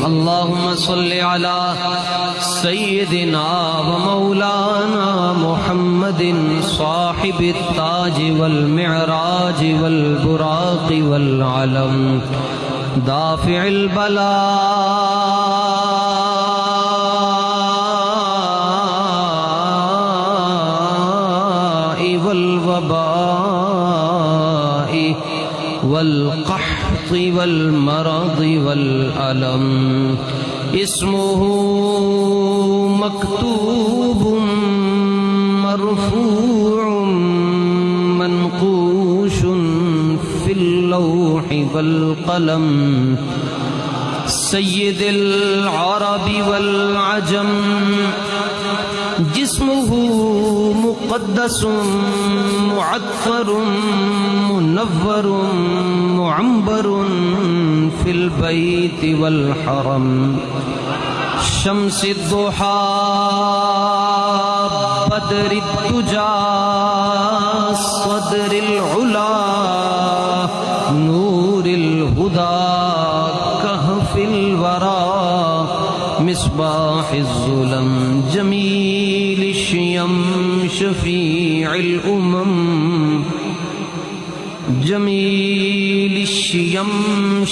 अल्लाहुम्मा सल्लि अला सय्यिदिना व मौलाना मुहम्मदिन साहिबित ताज वल मिअराज वल बुराक़ वल अलम दाफ़िअल बला वल वबाई वल क़हत वल मरद वल अलम इस्मुहु मक्तूबुम मरफूउम मनक़ूशुन फिल लौहि वल क़लम सय्यिदुल अरबी वल अजम जिस्मुहु मुक़द्दसुम मुअत्तरुम मुनव्वरुम मुअम्बरुन फिल बैति वल हरम शम्सिद दुहा बदरिद दुजा सदरिल उला नूरिल हुदा कहफिल वरा मिस्बाहिज़ ज़ुलम जमील शियम शफीइल उमम जमील शियम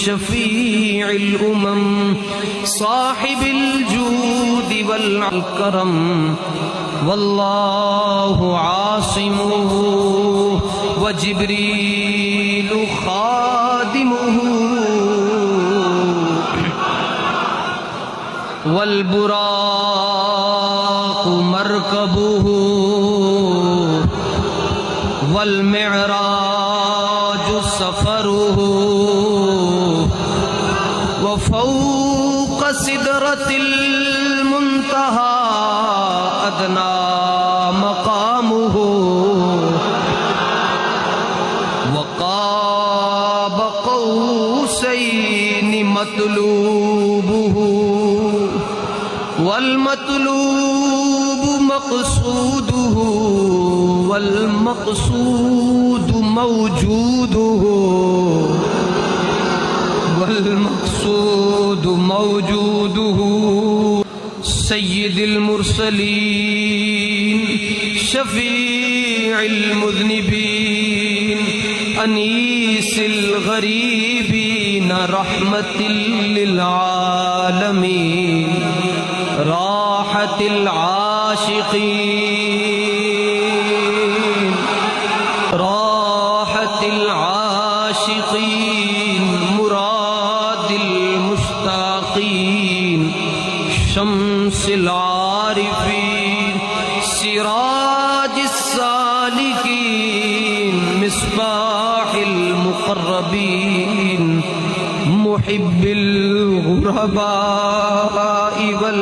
शफीइल उमम साहिबिल जूद वल करम वल्लाहु आसिमुहु व जिब्रील खादिमुहु वल बुराक़ मरकबुहु वल मिअराज सफरुहु व फ़ौक़ सिदरतिल मुंतहा अदना मक़ामुहु व क़ाब क़ौसैनि मतलूबुहु वल मतलूब मक़सूदुहु वल मक़सूद मौजूदुहु वल मक़सूद मौजूदुहु सय्यिदुल मुरसलीन शफ़ीइल मुज़निबीन अनीसिल गरीबीन रहमतिल लिल आलमीन राहतिल आशिक़ीन राहतिल आशिक़ीन मुरादिल मुश्ताक़ीन शम्सिल आरिफ़ीन सिराजिस सालिकीन मिस्बाहिल मुक़र्रबीन मुहिब्बिल गुरबाई वल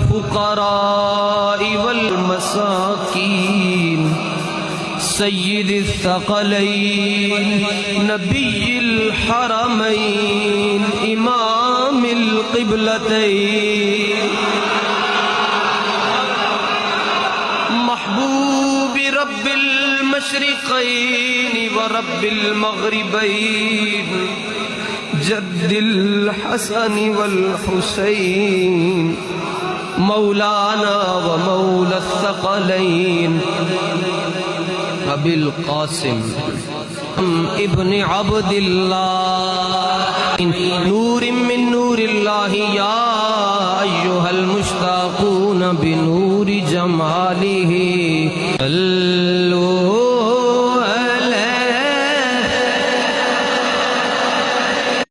फुक़राई वल मसाकीन सय्यिदिस सकलैन नबिय्यिल हरमैन इमामिल क़िबलतैन महबूबि रब्बिल मशरिक़ैन व रब्बिल मग़रिबैन जद्दिल हसन वल हुसैन मौलाना व मौला सकलैन अबिल क़ासिम इब्न अब्दिल्लाह नूरिम मिन नूरिल्लाहि या अय्युहल मुश्ताक़ून बिनूरि जमालिही